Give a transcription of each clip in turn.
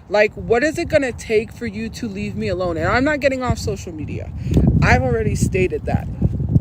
Like, what is it gonna take for you to leave me alone? And I'm not getting off social media. I've already stated that.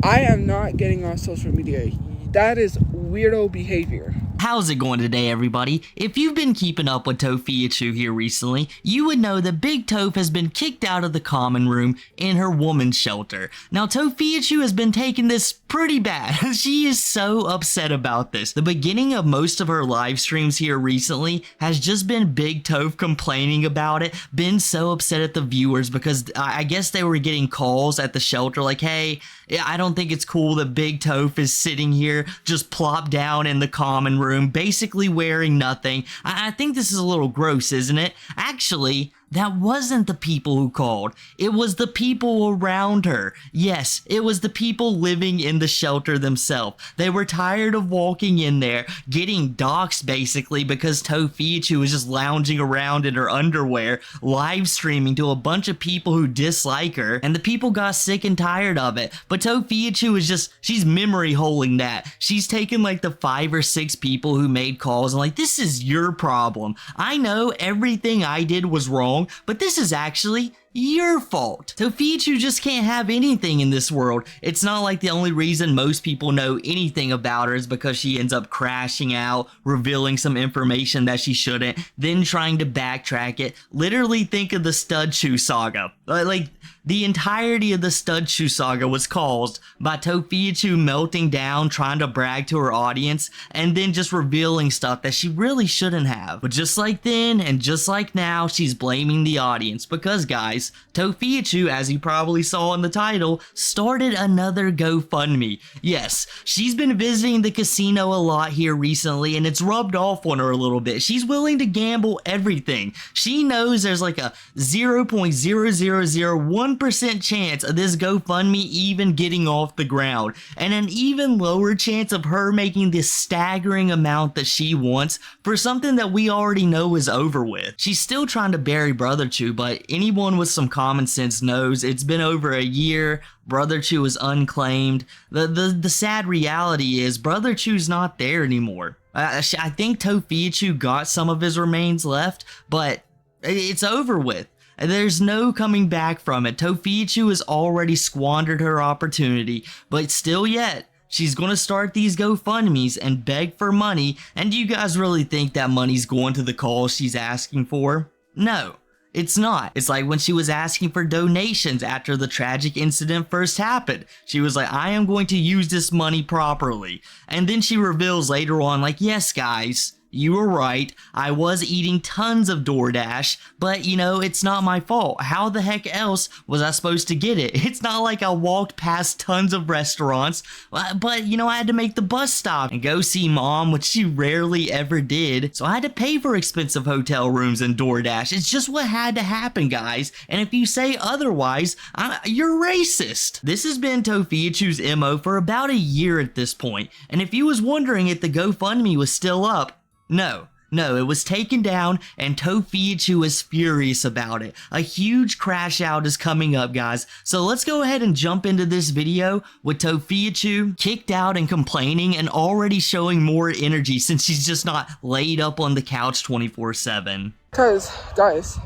I am not getting off social media. That is weirdo behavior. How's it going today, everybody? If you've been keeping up with Tophiachu here recently, you would know that Big Toph has been kicked out of the common room in her woman's shelter. Now, Tophiachu has been taking this pretty bad. She is so upset about this. The beginning of most of her live streams here recently has just been Big Toph complaining about it, been so upset at the viewers because I guess they were getting calls at the shelter like, hey, I don't think it's cool that Big Toph is sitting here just plopped down in the common room, basically wearing nothing. I think this is a little gross, isn't it? Actually, that wasn't the people who called. It was the people around her. Yes, it was the people living in the shelter themselves. They were tired of walking in there, getting doxxed basically because Tophiachu was just lounging around in her underwear, live streaming to a bunch of people who dislike her, and the people got sick and tired of it. But Tophiachu is just, she's memory holding that. She's taken like the 5 or 6 people who made calls and like, this is your problem. I know everything I did was wrong, but this is actually your fault. Tophiachu just can't have anything in this world. It's not like the only reason most people know anything about her is because she ends up crashing out, revealing some information that she shouldn't, then trying to backtrack it. Literally think of the Tophiachu saga. Like, the entirety of the Tophiachu saga was caused by Tophiachu melting down, trying to brag to her audience, and then just revealing stuff that she really shouldn't have. But just like then, and just like now, she's blaming the audience because, guys, Tophiachu, as you probably saw in the title, started another GoFundMe. Yes, she's been visiting the casino a lot here recently, and it's rubbed off on her a little bit. She's willing to gamble everything. She knows there's like a 0.0001% chance of this GoFundMe even getting off the ground, and an even lower chance of her making this staggering amount that she wants for something that we already know is over with. She's still trying to bury Brotherchu, but anyone with some common sense knows it's been over a year. Brotherchu is unclaimed. The sad reality is Brotherchu's not there anymore. I think Tophiachu got some of his remains left, but it's over with. There's no coming back from it. Tophiachu has already squandered her opportunity, but still yet, she's gonna start these GoFundMes and beg for money, and do you guys really think that money's going to the cause she's asking for? No. It's not. It's like when she was asking for donations after the tragic incident first happened. She was like, I am going to use this money properly. And then she reveals later on, like, yes, guys, you were right. I was eating tons of DoorDash, but you know, it's not my fault. How the heck else was I supposed to get it? It's not like I walked past tons of restaurants, but you know, I had to make the bus stop and go see mom, which she rarely ever did. So I had to pay for expensive hotel rooms and DoorDash. It's just what had to happen, guys. And if you say otherwise, you're racist. This has been Tophiachu's MO for about a year at this point. And if you was wondering if the GoFundMe was still up, no, it was taken down, and Tophiachu is furious about it. A huge crash out is coming up, guys. So let's go ahead and jump into this video with Tophiachu kicked out and complaining and already showing more energy since she's just not laid up on the couch 24/7. Because, guys,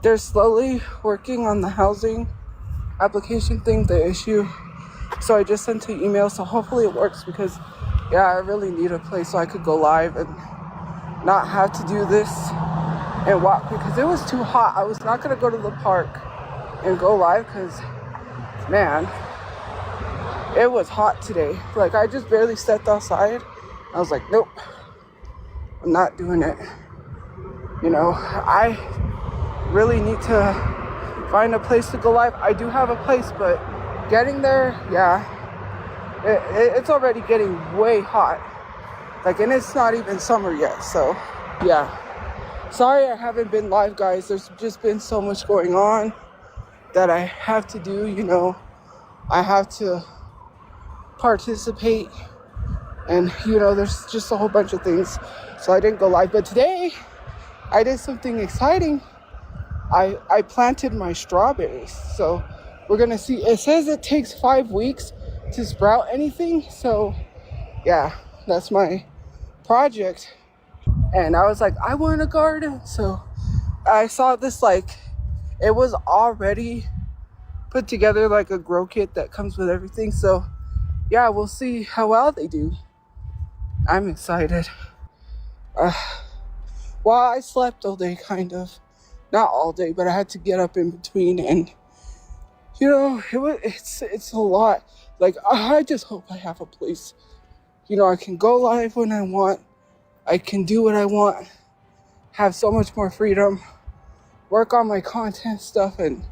they're slowly working on the housing application thing, the issue. So I just sent an email, so hopefully it works because, yeah, I really need a place so I could go live and not have to do this and walk because it was too hot. I was not going to go to the park and go live because, man, it was hot today. Like, I just barely stepped outside. I was like, nope, I'm not doing it. You know, I really need to find a place to go live. I do have a place, but getting there, yeah, it's already getting way hot. Like, and it's not even summer yet, so yeah. Sorry I haven't been live, guys. There's just been so much going on that I have to do, you know. I have to participate, and you know, there's just a whole bunch of things, so I didn't go live. But today I did something exciting. I planted my strawberries, so we're gonna see. It says it takes 5 weeks to sprout anything, so yeah, that's my project. And I was like, I want a garden, so I saw this, like, it was already put together, like a grow kit that comes with everything. So yeah, we'll see how well they do. I'm excited. Well, I slept all day, kind of. Not all day, but I had to get up in between, and it's a lot. Like, I just hope I have a place. I can go live when I want. I can do what I want. Have so much more freedom. Work on my content stuff, and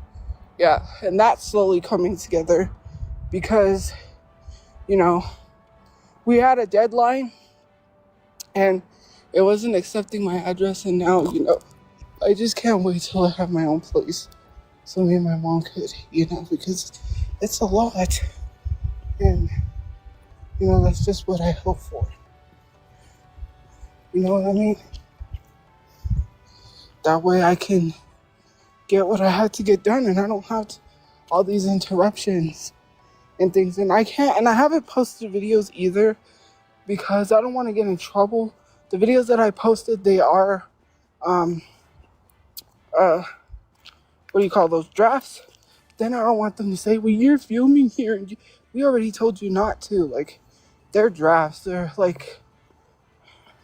yeah, and that's slowly coming together because, we had a deadline and it wasn't accepting my address, and now, I just can't wait till I have my own place so me and my mom could, because it's a lot, and, that's just what I hope for. You know what I mean? That way I can get what I had to get done, and I don't have all these interruptions and things. And I haven't posted videos either because I don't want to get in trouble. The videos that I posted, they are, what do you call those, drafts? Then I don't want them to say, well, you're filming here and we already told you not to. Like, they're drafts. They're like,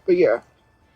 but yeah.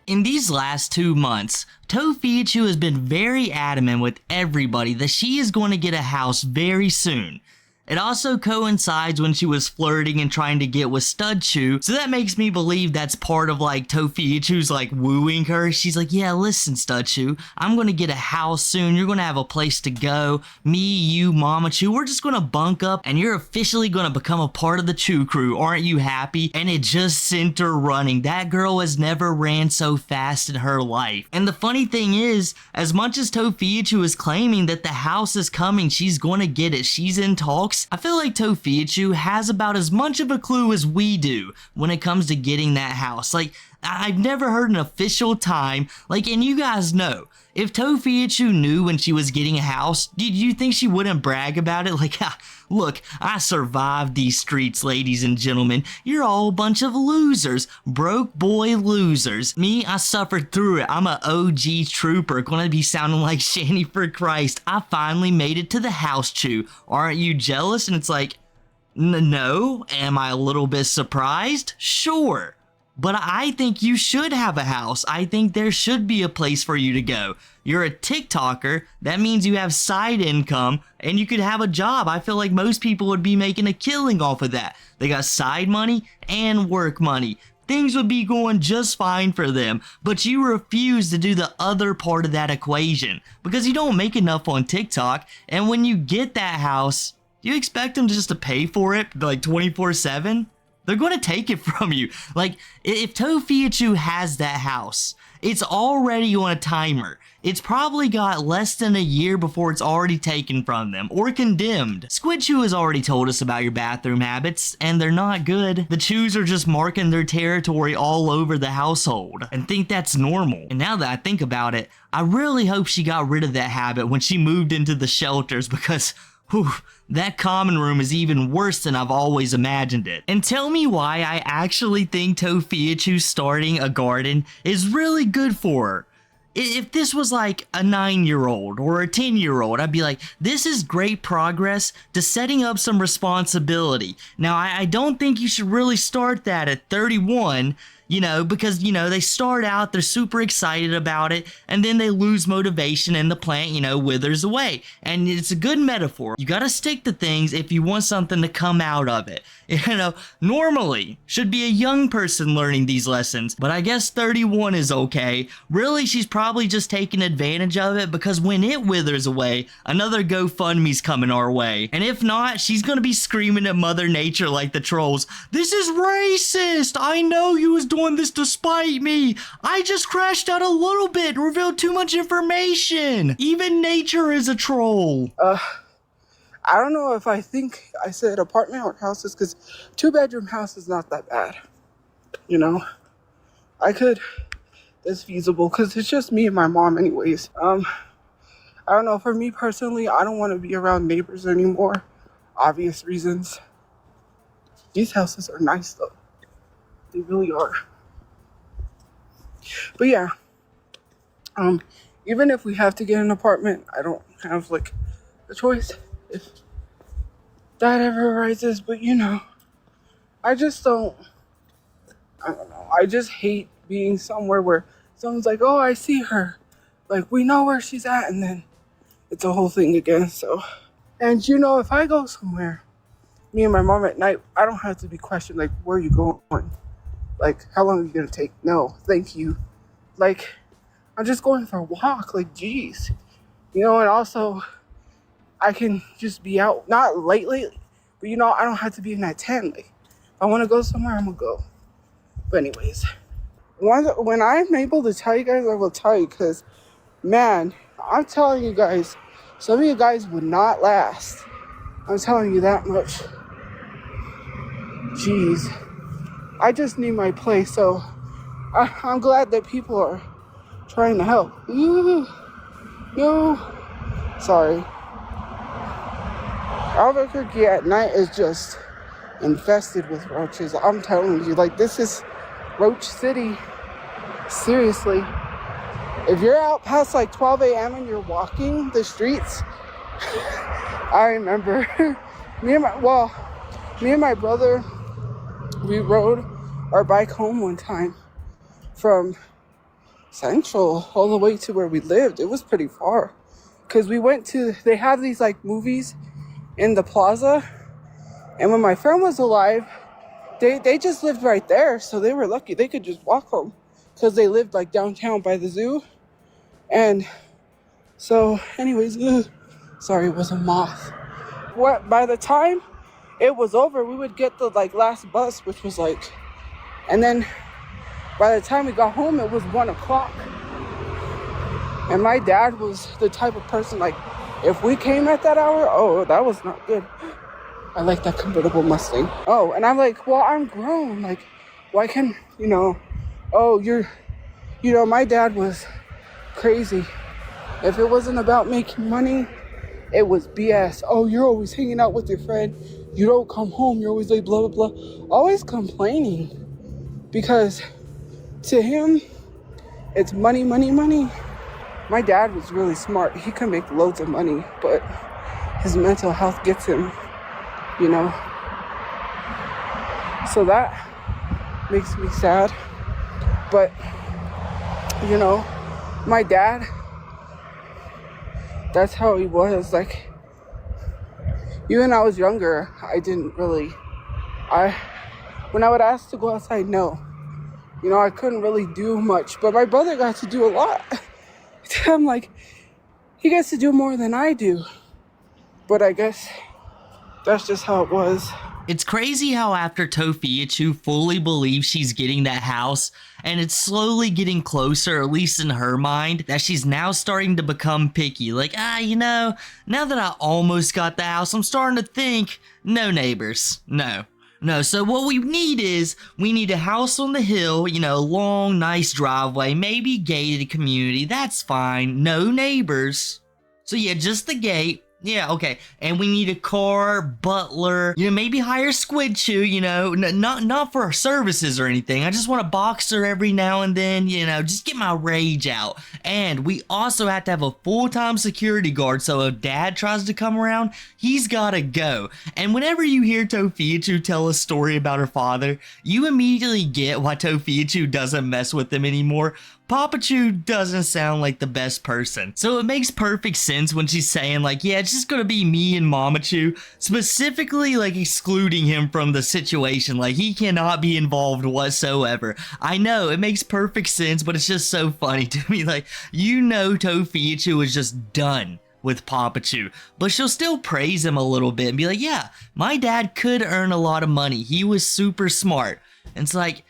In these last 2 months, Tophiachu has been very adamant with everybody that she is going to get a house very soon. It also coincides when she was flirting and trying to get with Studchu, so that makes me believe that's part of like Tophiachu's like wooing her. She's like, yeah, listen Studchu, I'm gonna get a house soon, you're gonna have a place to go, me, you, Mama Chu, we're just gonna bunk up and you're officially gonna become a part of the Chu crew, aren't you happy? And it just sent her running. That girl has never ran so fast in her life. And the funny thing is, as much as Tophiachu is claiming that the house is coming, she's gonna get it, she's in talks, I feel like Tophiachu has about as much of a clue as we do when it comes to getting that house. Like, I've never heard an official time, like, and you guys know, if Tophiachu knew when she was getting a house, do you think she wouldn't brag about it? Like, look, I survived these streets, ladies and gentlemen. You're all a bunch of losers. Broke boy losers. Me, I suffered through it. I'm a OG trooper. Gonna be sounding like Shanny for Christ. I finally made it to the house, Chew. Aren't you jealous? And it's like, no. Am I a little bit surprised? Sure. But I think you should have a house. I think there should be a place for you to go. You're a TikToker. That means you have side income and you could have a job. I feel like most people would be making a killing off of that. They got side money and work money. Things would be going just fine for them, but you refuse to do the other part of that equation because you don't make enough on TikTok. And when you get that house, do you expect them just to pay for it like 24/7? They're going to take it from you. Like, if Tophiachu has that house, it's already on a timer. It's probably got less than a year before it's already taken from them or condemned. Squidchu has already told us about your bathroom habits, and they're not good. The Chews are just marking their territory all over the household and think that's normal. And now that I think about it, I really hope she got rid of that habit when she moved into the shelters because, whew, that common room is even worse than I've always imagined it. And tell me why I actually think Tophiachu starting a garden is really good for her. If this was like a 9-year-old or a 10-year-old, I'd be like, this is great progress to setting up some responsibility. Now, I don't think you should really start that at 31, because, they start out, they're super excited about it, and then they lose motivation and the plant, withers away. And it's a good metaphor. You gotta stick to things if you want something to come out of it. Normally, should be a young person learning these lessons, but I guess 31 is okay. Really, she's probably just taking advantage of it because when it withers away, another GoFundMe's coming our way. And if not, she's gonna be screaming at Mother Nature like the trolls. This is racist! I know you was doing this to spite me! I just crashed out a little bit, revealed too much information! Even nature is a troll! I don't know if I think I said apartment or houses, because 2-bedroom house is not that bad. That's feasible because it's just me and my mom anyways. I don't know, for me personally, I don't want to be around neighbors anymore. Obvious reasons. These houses are nice though. They really are. But yeah. even if we have to get an apartment, I don't have like a choice if that ever arises. But I just don't. I don't know. I just hate being somewhere where someone's like, "Oh, I see her," like we know where she's at, and then it's a whole thing again. So, and if I go somewhere, me and my mom at night, I don't have to be questioned like, "Where are you going? Like, how long are you gonna take?" No, thank you. Like, I'm just going for a walk. Like, geez, and also I can just be out, not lately, but I don't have to be in that tent. Like, if I want to go somewhere, I'm gonna go. But anyways, when I'm able to tell you guys, I will tell you, because, man, I'm telling you guys, some of you guys would not last. I'm telling you that much. Jeez. I just need my place, so I'm glad that people are trying to help. Ooh, no. Sorry. Albuquerque at night is just infested with roaches. I'm telling you, like, this is Roach City. Seriously. If you're out past like 12 a.m. and you're walking the streets, I remember me and my brother, we rode our bike home one time from Central all the way to where we lived. It was pretty far because they have these like movies in the plaza, and when my friend was alive, they just lived right there, so they were lucky. They could just walk home because they lived like downtown by the zoo. And so anyways, sorry, it was a moth. By the time it was over, we would get the like last bus, which was like, and then by the time we got home, it was 1:00. And my dad was the type of person, like, if we came at that hour, oh, that was not good. I like that convertible Mustang. Oh, and I'm like, well, I'm grown. Like, why can, my dad was crazy. If it wasn't about making money, it was BS. Oh, you're always hanging out with your friend. You don't come home. You're always like blah, blah, blah. Always complaining. Because to him, it's money, money, money. My dad was really smart. He could make loads of money, but his mental health gets him, So that makes me sad. But, my dad, that's how he was. Like, even when I was younger, I didn't really, when I would ask to go outside, no. I couldn't really do much. But my brother got to do a lot. I'm like, he gets to do more than I do. But I guess that's just how it was. It's crazy how after Tophiachu fully believes she's getting that house, and it's slowly getting closer, at least in her mind, that she's now starting to become picky. Like, now that I almost got the house, I'm starting to think, no neighbors, no. So what we need a house on the hill, long, nice driveway, maybe gated community, that's fine, no neighbors. So yeah, just the gate. Yeah, okay. And we need a car, butler, maybe hire Squid Chew, not for services or anything. I just want a boxer every now and then, just get my rage out. And we also have to have a full-time security guard, so if dad tries to come around, he's gotta go. And whenever you hear Tophiachu tell a story about her father, you immediately get why Tophiachu doesn't mess with him anymore. Papachu doesn't sound like the best person. So it makes perfect sense when she's saying like, yeah, it's just gonna be me and Mamachu, specifically like excluding him from the situation. Like, he cannot be involved whatsoever. I know, it makes perfect sense, but it's just so funny to me. Like, Tophiachu is just done with Papachu, but she'll still praise him a little bit and be like, yeah, my dad could earn a lot of money. He was super smart. And it's like,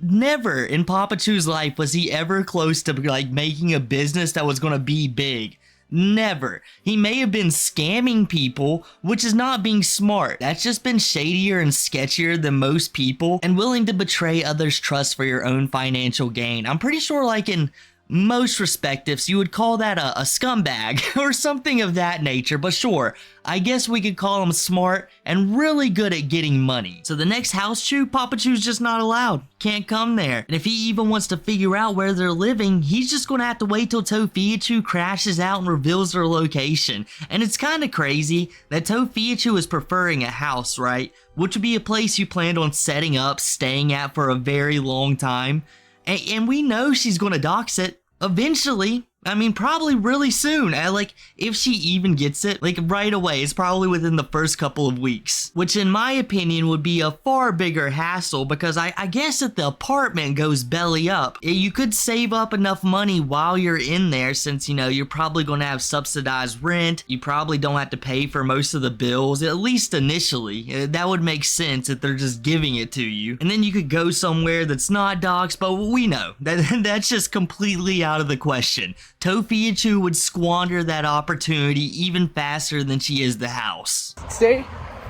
never in Papachu's life was he ever close to like making a business that was gonna be big. Never. He may have been scamming people, which is not being smart. That's just been shadier and sketchier than most people and willing to betray others' trust for your own financial gain. I'm pretty sure like in most respectives, you would call that a scumbag or something of that nature, but sure, I guess we could call him smart and really good at getting money. So the next house chew, Papa Chew's just not allowed. Can't come there. And if he even wants to figure out where they're living, he's just gonna have to wait till Tophiachu crashes out and reveals their location. And it's kinda crazy that Tophiachu is preferring a house, right? Which would be a place you planned on setting up, staying at for a very long time. And we know she's gonna dox it eventually. I mean, probably really soon. Like, if she even gets it, like right away, it's probably within the first couple of weeks. Which, in my opinion, would be a far bigger hassle because I guess if the apartment goes belly up, you could save up enough money while you're in there since, you know, you're probably going to have subsidized rent. You probably don't have to pay for most of the bills, at least initially. That would make sense if they're just giving it to you. And then you could go somewhere that's not doxed, but we know that's just completely out of the question. Tophiachu would squander that opportunity even faster than she is the house. Today,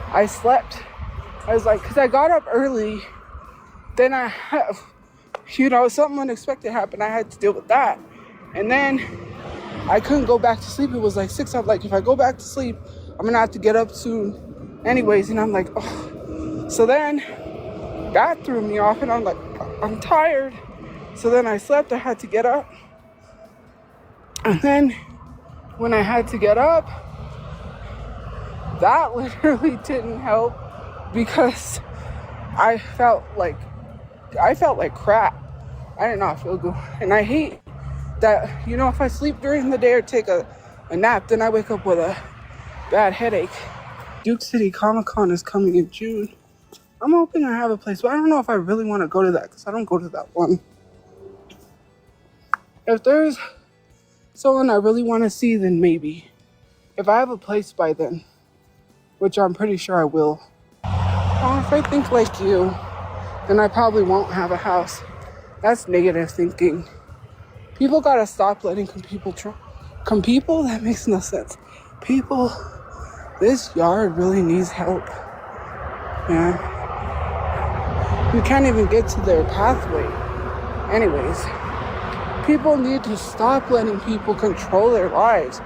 I slept. I was like, because I got up early. Then I have, you know, something unexpected happened. I had to deal with that. And then I couldn't go back to sleep. It was like 6. I'm like, if I go back to sleep, I'm going to have to get up soon anyways. And I'm like, oh. So then that threw me off. And I'm like, I'm tired. So then I slept. I had to get up. And then when I had to get up, that literally didn't help because I felt like crap. I did not feel good. And I hate that, you know, if I sleep during the day or take a nap, then I wake up with a bad headache. Duke City Comic-Con is coming in June. I'm hoping I have a place, but I don't know if I really want to go to that because I don't go to that one. If there's someone I really want to see, then maybe. If I have a place by then, which I'm pretty sure I will. Oh, if I think like you, then I probably won't have a house. That's negative thinking. People gotta stop letting people, that makes no sense. People, this yard really needs help. Yeah. You can't even get to their pathway. Anyways. People need to stop letting people control their lives.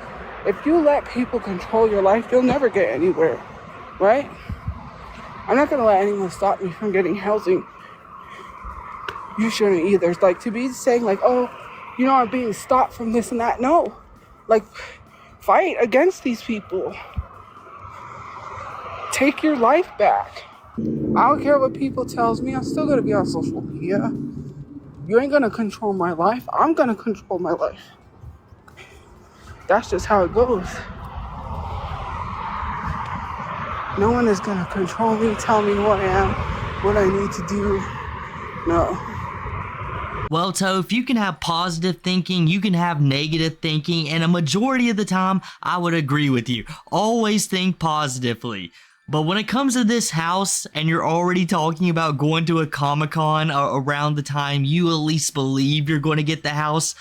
If you let people control your life, you'll never get anywhere, right? I'm not gonna let anyone stop me from getting housing. You shouldn't either. It's like to be saying like, oh, you know, I'm being stopped from this and that. No, like fight against these people. Take your life back. I don't care what people tells me. I'm still gonna be on social media. You ain't gonna control my life. I'm gonna control my life. That's just how it goes. No one is gonna control me, tell me who I am, what I need to do. No. Well, Toph, you can have positive thinking, you can have negative thinking, and a majority of the time, I would agree with you. Always think positively. But when it comes to this house, and you're already talking about going to a Comic-Con around the time you at least believe you're going to get the house,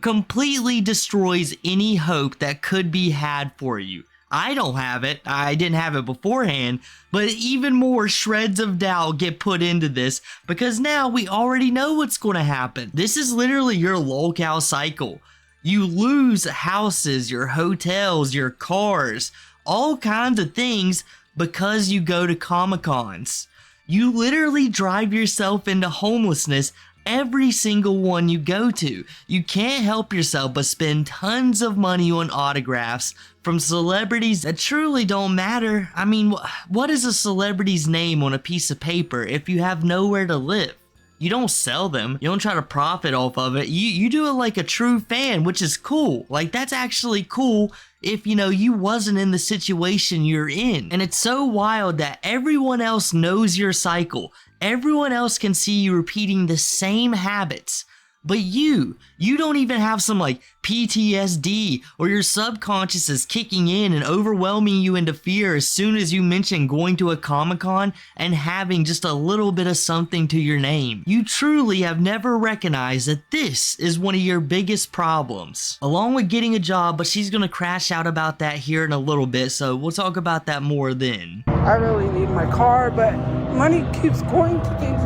completely destroys any hope that could be had for you. I don't have it. I didn't have it beforehand, but even more shreds of doubt get put into this because now we already know what's going to happen. This is literally your lolcow cycle. You lose houses, your hotels, your cars, all kinds of things because you go to Comic-Cons. You literally drive yourself into homelessness every single one you go to. You can't help yourself but spend tons of money on autographs from celebrities that truly don't matter. I mean, what is a celebrity's name on a piece of paper if you have nowhere to live? You don't sell them. You don't try to profit off of it. You do it like a true fan, which is cool. Like, that's actually cool if, you know, you wasn't in the situation you're in. And it's so wild that everyone else knows your cycle. Everyone else can see you repeating the same habits. But you don't even have some like PTSD or your subconscious is kicking in and overwhelming you into fear as soon as you mention going to a Comic-Con and having just a little bit of something to your name. You truly have never recognized that this is one of your biggest problems. Along with getting a job, but she's gonna crash out about that here in a little bit, so we'll talk about that more then. I really need my car, but money keeps going to things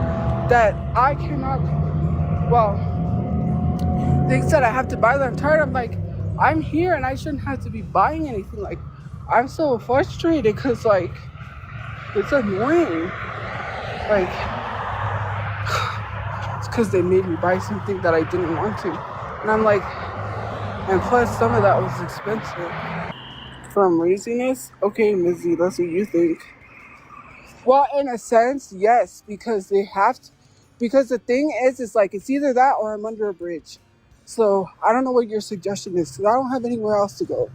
that I cannot, well, thinks that I have to buy that. I'm tired. I'm like, I'm here and I shouldn't have to be buying anything. Like, I'm so frustrated because, like, it's annoying. Like, it's because they made me buy something that I didn't want to. And I'm like, and plus some of that was expensive. From laziness? Okay, Mizzy, that's what you think. Well, in a sense, yes, because they have to. Because the thing is, it's like, it's either that or I'm under a bridge. So I don't know what your suggestion is because I don't have anywhere else to go.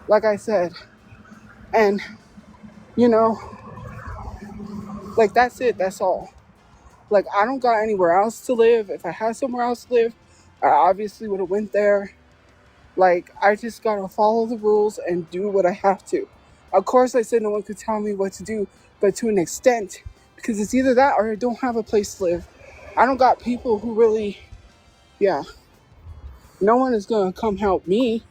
Like I said. And, you know, like that's it. That's all. Like, I don't got anywhere else to live. If I had somewhere else to live, I obviously would have went there. Like, I just gotta follow the rules and do what I have to. Of course, I said no one could tell me what to do, but to an extent, because it's either that or I don't have a place to live. I don't got people who really, yeah. No one is gonna come help me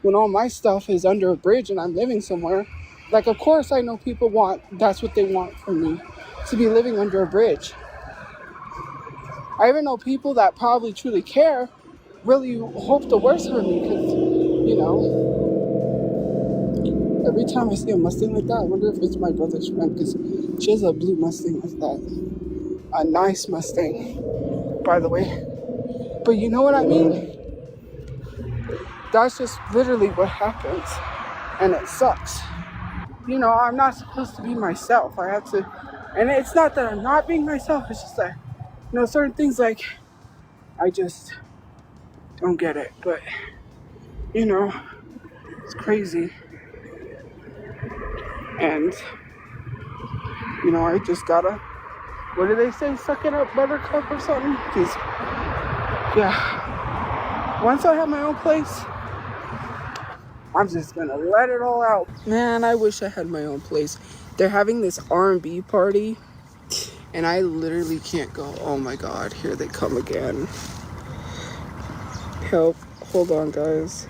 when all my stuff is under a bridge and I'm living somewhere. Like, of course, I know people that's what they want from me, to be living under a bridge. I even know people that probably truly care, really hope the worst for me because, you know, every time I see a Mustang like that, I wonder if it's my brother's friend because she has a blue Mustang like that. A nice Mustang, by the way. But you know what I mean? That's just literally what happens. And it sucks. You know, I'm not supposed to be myself. I have to, and it's not that I'm not being myself. It's just that, you know, certain things like, I just don't get it. But, you know, it's crazy. And, you know, I just gotta, what do they say? Suck it up, buttercup or something? Because, yeah, once I have my own place, I'm just gonna let it all out. Man, I wish I had my own place. They're having this R&B party, and I literally can't go. Oh my God, here they come again. Help, hold on, guys.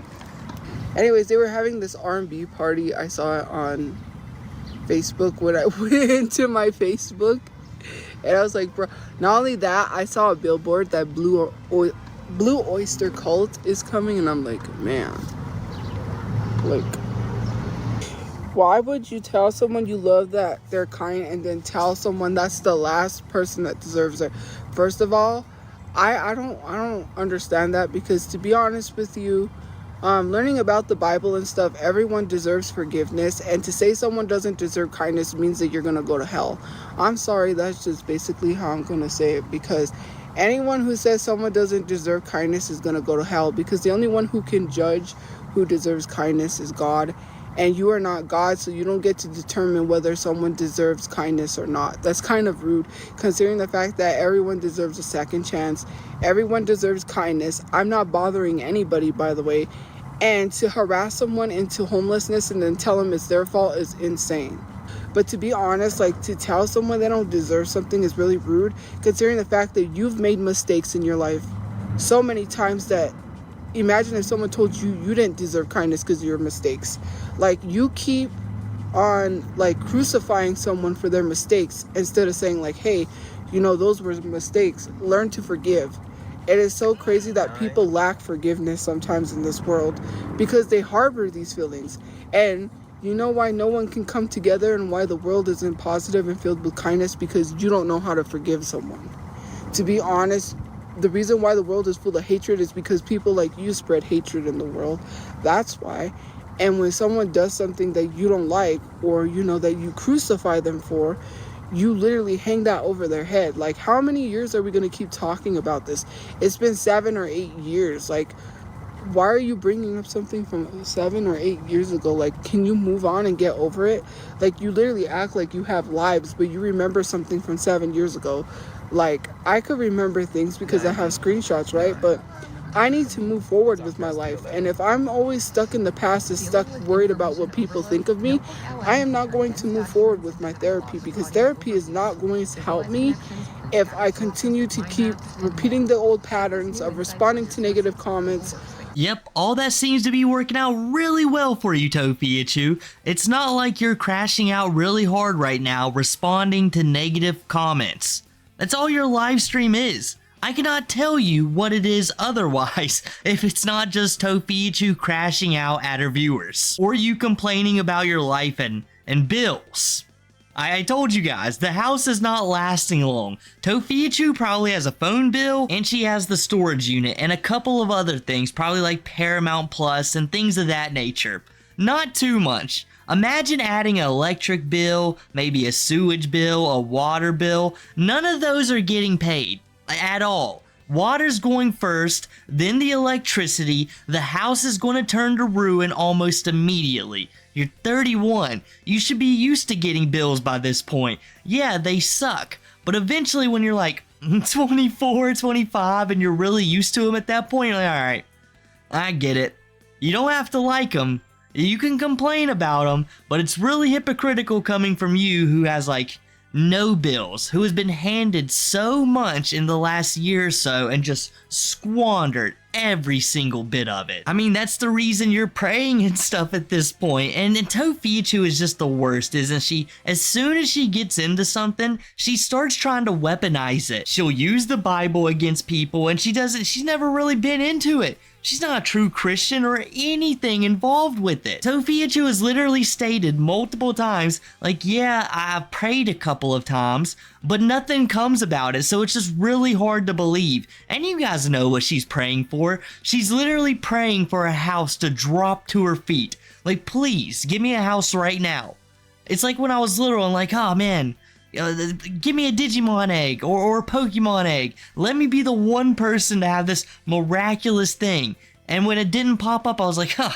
Anyways, they were having this R&B party. I saw it on Facebook when I went into my Facebook, and I was like, bro, not only that, I saw a billboard that Blue Oyster Cult is coming, and I'm like, man, like, why would you tell someone you love that they're kind and then tell someone that's the last person that deserves it? First of all, I don't understand that, because to be honest with you, learning about the Bible and stuff, everyone deserves forgiveness, and to say someone doesn't deserve kindness means that you're gonna go to hell. I'm sorry, that's just basically how I'm gonna say it, because anyone who says someone doesn't deserve kindness is gonna go to hell, because the only one who can judge who deserves kindness is God, and you are not God, so you don't get to determine whether someone deserves kindness or not. That's kind of rude, considering the fact that everyone deserves a second chance. Everyone deserves kindness. I'm not bothering anybody, by the way. And to harass someone into homelessness and then tell them it's their fault is insane. But to be honest, like, to tell someone they don't deserve something is really rude, considering the fact that you've made mistakes in your life so many times that, imagine if someone told you you didn't deserve kindness because of your mistakes. Like, you keep on, like, crucifying someone for their mistakes instead of saying, like, hey, you know, those were mistakes. Learn to forgive. It is so crazy that people lack forgiveness sometimes in this world because they harbor these feelings. And you know why no one can come together and why the world isn't positive and filled with kindness? Because you don't know how to forgive someone. To be honest, the reason why the world is full of hatred is because people like you spread hatred in the world. That's why. And when someone does something that you don't like, or, you know, that you crucify them for, you literally hang that over their head. Like, how many years are we going to keep talking about this? It's been 7 or 8 years. Like, why are you bringing up something from 7 or 8 years ago? Like, can you move on and get over it? Like, you literally act like you have lives, but you remember something from 7 years ago. Like, I could remember things because I have screenshots, right? But I need to move forward with my life. And if I'm always stuck in the past and stuck worried about what people think of me, I am not going to move forward with my therapy, because therapy is not going to help me if I continue to keep repeating the old patterns of responding to negative comments. Yep, all that seems to be working out really well for you, Tophiachu. It's not like you're crashing out really hard right now responding to negative comments. That's all your live stream is. I cannot tell you what it is otherwise if it's not just Tophiachu crashing out at her viewers. Or you complaining about your life and bills. I told you guys, the house is not lasting long. Tophiachu probably has a phone bill, and she has the storage unit, and a couple of other things, probably like Paramount Plus and things of that nature. Not too much. Imagine adding an electric bill, maybe a sewage bill, a water bill. None of those are getting paid. At all. Water's going first, then the electricity. The house is going to turn to ruin almost immediately. You're 31. You should be used to getting bills by this point. Yeah, they suck. But eventually when you're like 24, 25 and you're really used to them at that point, you're like, alright, I get it. You don't have to like them. You can complain about them, but it's really hypocritical coming from you who has like no bills, who has been handed so much in the last year or so and just squandered every single bit of it. I mean, that's the reason you're praying and stuff at this point. And Tophiachu is just the worst, isn't she? As soon as she gets into something, she starts trying to weaponize it. She'll use the Bible against people, and she's never really been into it. She's not a true Christian or anything involved with it. Tophiachu has literally stated multiple times, like, yeah, I've prayed a couple of times, but nothing comes about it, so it's just really hard to believe. And you guys know what she's praying for. She's literally praying for a house to drop to her feet. Like, please, give me a house right now. It's like when I was little and like, oh man, give me a Digimon egg or a Pokemon egg. Let me be the one person to have this miraculous thing. And when it didn't pop up, I was like, huh,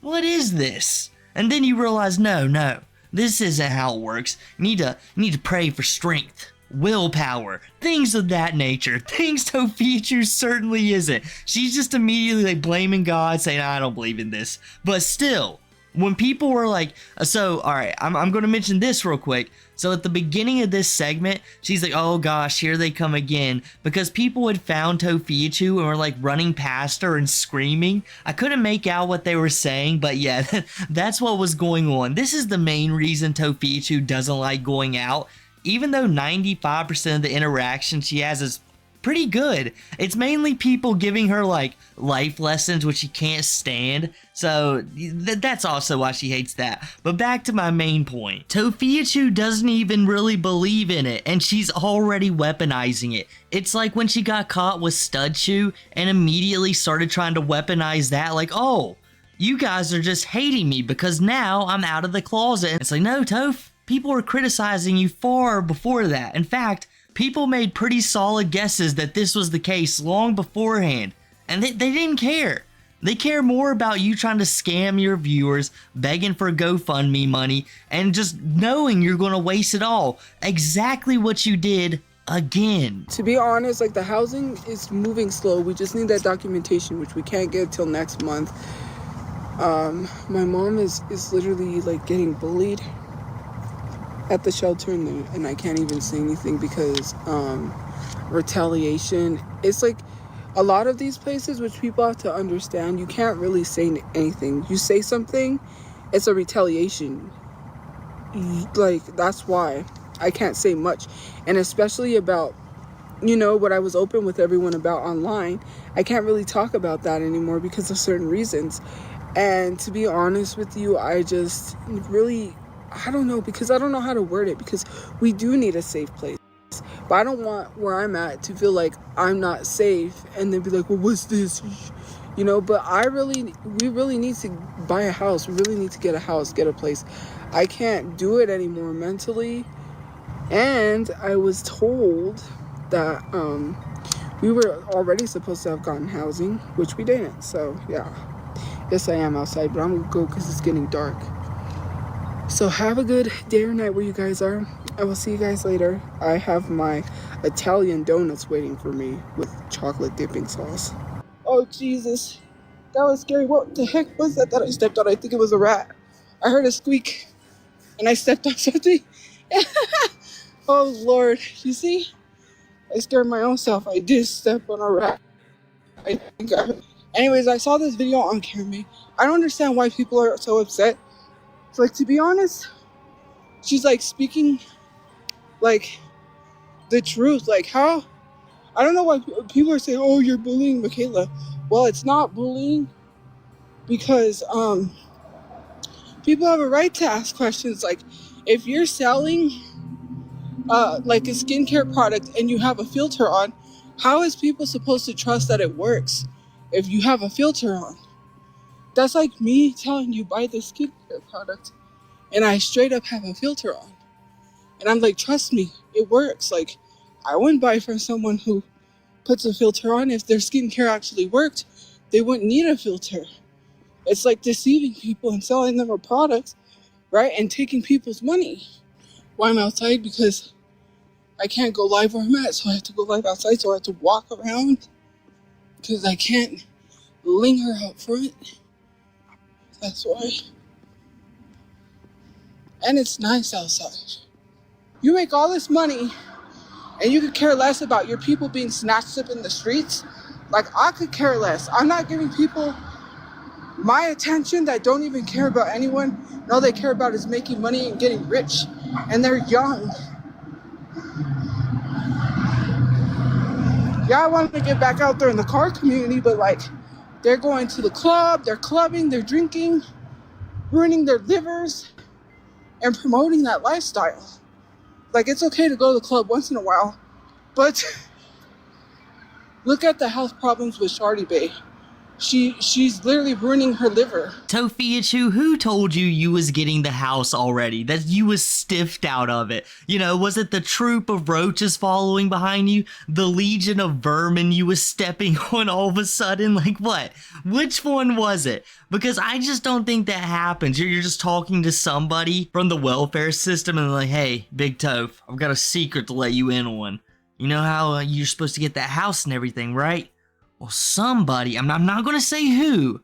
what is this? And then you realize, no, this isn't how it works. You need to pray for strength, willpower, things of that nature. Things Tophiachu certainly isn't. She's just immediately like blaming God, saying, I don't believe in this. But still, when people were like, so, alright, I'm going to mention this real quick. So at the beginning of this segment, she's like, oh gosh, here they come again. Because people had found Tophiachu and were like running past her and screaming. I couldn't make out what they were saying, but yeah, that's what was going on. This is the main reason Tophiachu doesn't like going out. Even though 95% of the interaction she has is pretty good, it's mainly people giving her like life lessons, which she can't stand. So that's also why she hates that. But back to my main point. Tophiachu doesn't even really believe in it, and she's already weaponizing it. It's like when she got caught with stud shoe and immediately started trying to weaponize that, like, oh, you guys are just hating me because now I'm out of the closet. It's like, no, Toph, people were criticizing you far before that. In fact, people made pretty solid guesses that this was the case long beforehand, and they didn't care. They care more about you trying to scam your viewers, begging for GoFundMe money, and just knowing you're going to waste it all. Exactly what you did again. To be honest, like, the housing is moving slow. We just need that documentation, which we can't get till next month. My mom is literally like getting bullied at the shelter, and I can't even say anything because retaliation. It's like a lot of these places, which people have to understand, you can't really say anything. You say something, it's a retaliation. Like, that's why I can't say much. And especially about, what I was open with everyone about online, I can't really talk about that anymore because of certain reasons. And to be honest with you, I just really, I don't know, because I don't know how to word it, because we do need a safe place. But I don't want where I'm at to feel like I'm not safe and then be like, well, what's this? But we really need to buy a house. We really need to get a house, get a place. I can't do it anymore mentally. And I was told that we were already supposed to have gotten housing, which we didn't. So, yeah. Yes, I am outside, but I'm going to go because it's getting dark. So have a good day or night where you guys are. I will see you guys later. I have my Italian donuts waiting for me with chocolate dipping sauce. Oh, Jesus. That was scary. What the heck was that I stepped on? I think it was a rat. I heard a squeak, and I stepped on something. Oh, Lord. You see? I scared my own self. I did step on a rat. Anyways, I saw this video on camera. I don't understand why people are so upset. It's like, to be honest, she's like speaking like the truth. Like, how I don't know why people are saying, oh, you're bullying Michaela. Well, it's not bullying because people have a right to ask questions. Like, if you're selling like a skincare product and you have a filter on, how is people supposed to trust that it works if you have a filter on? That's like me telling you buy this skincare product and I straight up have a filter on. And I'm like, trust me, it works. Like, I wouldn't buy from someone who puts a filter on. If their skincare actually worked, they wouldn't need a filter. It's like deceiving people and selling them a product, right? And taking people's money. Why I'm outside? Because I can't go live where I'm at, so I have to go live outside, so I have to walk around because I can't linger out front. That's why. And it's nice outside. You make all this money and you could care less about your people being snatched up in the streets. Like, I could care less. I'm not giving people my attention that don't even care about anyone. All they care about is making money and getting rich. And they're young. Yeah, I want to get back out there in the car community, but like, they're going to the club, they're clubbing, they're drinking, ruining their livers, and promoting that lifestyle. Like, it's okay to go to the club once in a while, but look at the health problems with Shardy Bay. She's literally ruining her liver. Tophiachu, who told you you was getting the house already? That you was stiffed out of it? You know, was it the troop of roaches following behind you? The legion of vermin you was stepping on all of a sudden? Like, what? Which one was it? Because I just don't think that happens. You're just talking to somebody from the welfare system and like, hey, Big Toph, I've got a secret to let you in on. You know how you're supposed to get that house and everything, right? Well, somebody, I'm not going to say who,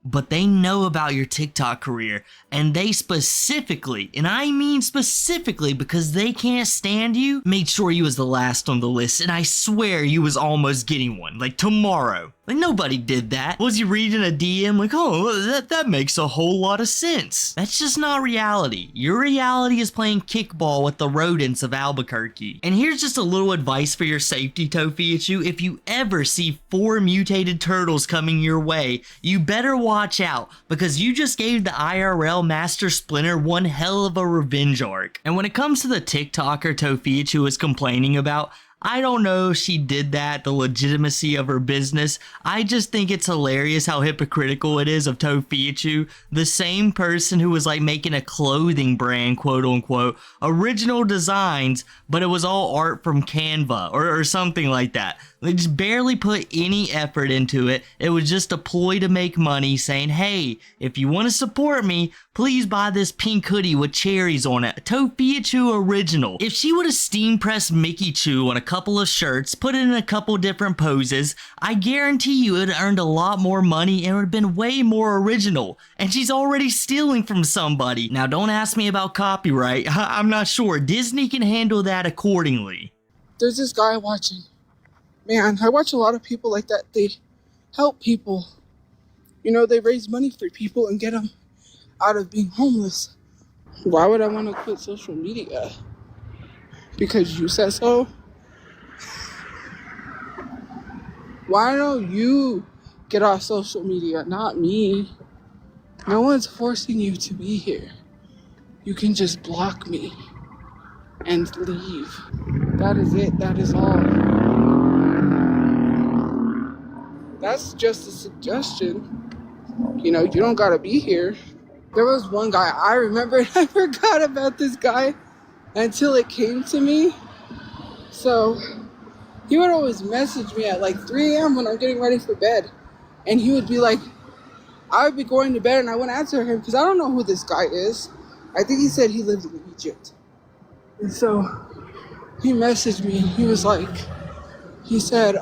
but they know about your TikTok career, and they specifically, and I mean specifically because they can't stand you, made sure you was the last on the list, and I swear you was almost getting one, like tomorrow. Like, nobody did that. Was you reading a DM like, oh, that makes a whole lot of sense? That's just not reality. Your reality is playing kickball with the rodents of Albuquerque. And here's just a little advice for your safety, Tophiachu. If you ever see 4 mutated turtles coming your way, you better watch out, because you just gave the IRL Master Splinter one hell of a revenge arc. And when it comes to the TikToker Tophiachu is complaining about, I don't know if she did that, the legitimacy of her business. I just think it's hilarious how hypocritical it is of Tophiachu, the same person who was like making a clothing brand, quote unquote, original designs, but it was all art from Canva or something like that. They just barely put any effort into it. It was just a ploy to make money, saying, hey, if you want to support me, please buy this pink hoodie with cherries on it. Tophiachu original. If she would have steam pressed Mickey Chu on a couple of shirts, put it in a couple different poses, I guarantee you it earned a lot more money and would have been way more original. And she's already stealing from somebody. Now, don't ask me about copyright. I'm not sure. Disney can handle that accordingly. There's this guy watching. Man, I watch a lot of people like that. They help people. You know, they raise money for people and get them out of being homeless. Why would I want to quit social media? Because you said so? Why don't you get off social media, not me? No one's forcing you to be here. You can just block me and leave. That is it. That is all. That's just a suggestion. You know, you don't gotta be here. There was one guy, I remember, I forgot about this guy until it came to me. So he would always message me at like 3 a.m. when I'm getting ready for bed. And he would be like, I would be going to bed and I wouldn't answer him because I don't know who this guy is. I think he said he lived in Egypt. And so he messaged me. He was like, he said,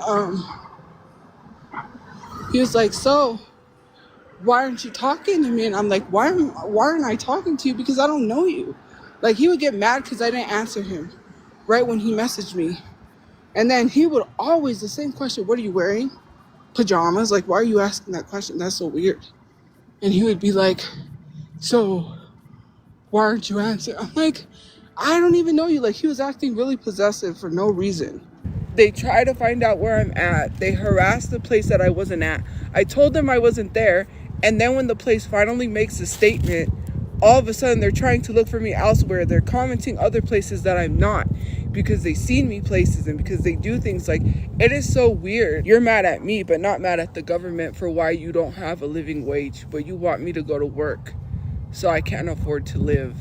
he was like, so why aren't you talking to me? And I'm like, why aren't I talking to you? Because I don't know you. Like, he would get mad because I didn't answer him right when he messaged me. And then he would always, the same question, what are you wearing? Pajamas? Like, why are you asking that question? That's so weird. And he would be like, so why aren't you answering? I'm like, I don't even know you. Like, he was acting really possessive for no reason. They try to find out where I'm at. They harass the place that I wasn't at. I told them I wasn't there. And then when the place finally makes a statement, all of a sudden they're trying to look for me elsewhere. They're commenting other places that I'm not because they seen me places and because they do things like, it is so weird. You're mad at me, but not mad at the government for why you don't have a living wage, but you want me to go to work so I can't afford to live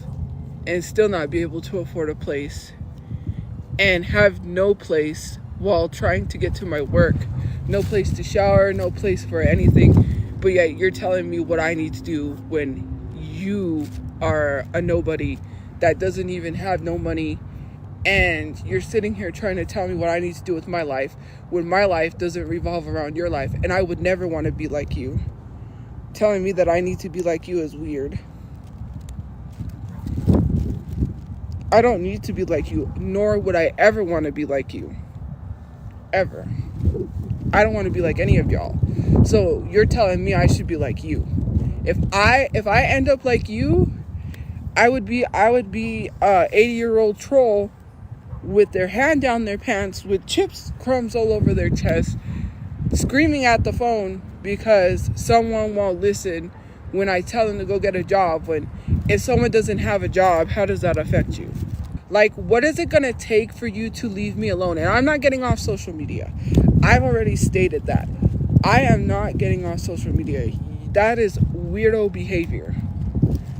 and still not be able to afford a place and have no place while trying to get to my work. No place to shower, no place for anything. But yet you're telling me what I need to do when you are a nobody that doesn't even have no money, and you're sitting here trying to tell me what I need to do with my life when my life doesn't revolve around your life, and I would never want to be like you. Telling me that I need to be like you is weird. I don't need to be like you, nor would I ever want to be like you. Ever. I don't want to be like any of y'all. So you're telling me I should be like you. If I end up like you, I would be a 80-year-old troll with their hand down their pants, with chips crumbs all over their chest, screaming at the phone because someone won't listen when I tell them to go get a job. When if someone doesn't have a job, how does that affect you? Like, what is it going to take for you to leave me alone? And I'm not getting off social media. I've already stated that. I am not getting off social media. That is weirdo behavior.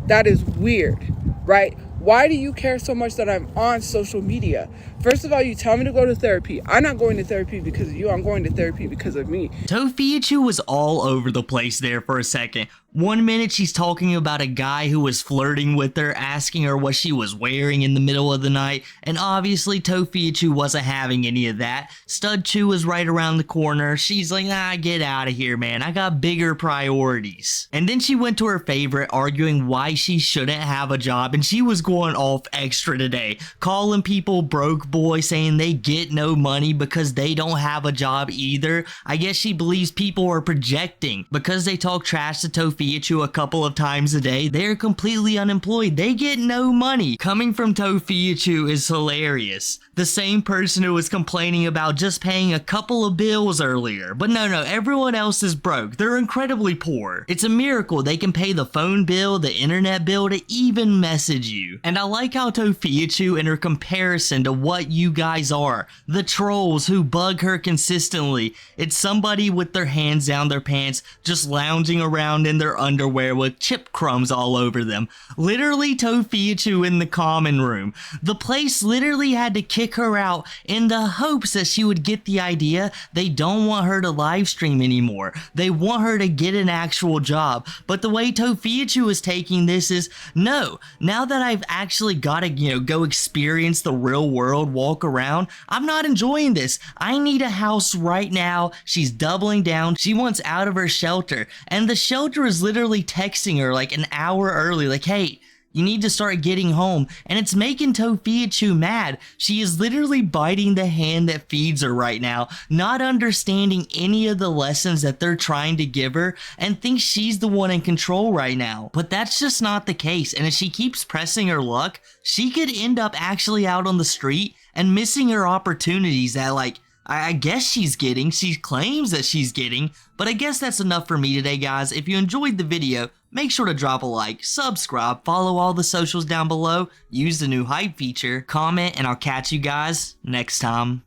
That is weird, right? Why do you care so much that I'm on social media? First of all, you tell me to go to therapy. I'm not going to therapy because of you. I'm going to therapy because of me. Tophiachu was all over the place there for a second. One minute she's talking about a guy who was flirting with her, asking her what she was wearing in the middle of the night, and obviously Tophiachu wasn't having any of that. Studchu was right around the corner. She's like, get out of here, man. I got bigger priorities. And then she went to her favorite, arguing why she shouldn't have a job, and she was going off extra today, calling people broke boy, saying they get no money because they don't have a job either. I guess she believes people are projecting because they talk trash to Tophiachu a couple of times a day. They're completely unemployed. They get no money. Coming from Tophiachu is hilarious. The same person who was complaining about just paying a couple of bills earlier. But no, everyone else is broke. They're incredibly poor. It's a miracle they can pay the phone bill, the internet bill, to even message you. And I like how Tophiachu, in her comparison to what you guys are, the trolls who bug her consistently, it's somebody with their hands down their pants, just lounging around in their underwear with chip crumbs all over them. Literally Tophiachu in the common room. The place literally had to kick her out in the hopes that she would get the idea they don't want her to live stream anymore. They want her to get an actual job. But the way Tophiachu is taking this is, no, now that I've actually got to, go experience the real world, walk around, I'm not enjoying this. I need a house right now. She's doubling down. She wants out of her shelter. And the shelter is literally texting her like an hour early, like, hey, you need to start getting home. And it's making Tophiachu mad. She is literally biting the hand that feeds her right now, not understanding any of the lessons that they're trying to give her, and thinks she's the one in control right now. But that's just not the case. And if she keeps pressing her luck, she could end up actually out on the street and missing her opportunities that, like, I guess she's getting. She claims that she's getting. But I guess that's enough for me today, guys. If you enjoyed the video, make sure to drop a like, subscribe, follow all the socials down below, use the new hype feature, comment, and I'll catch you guys next time.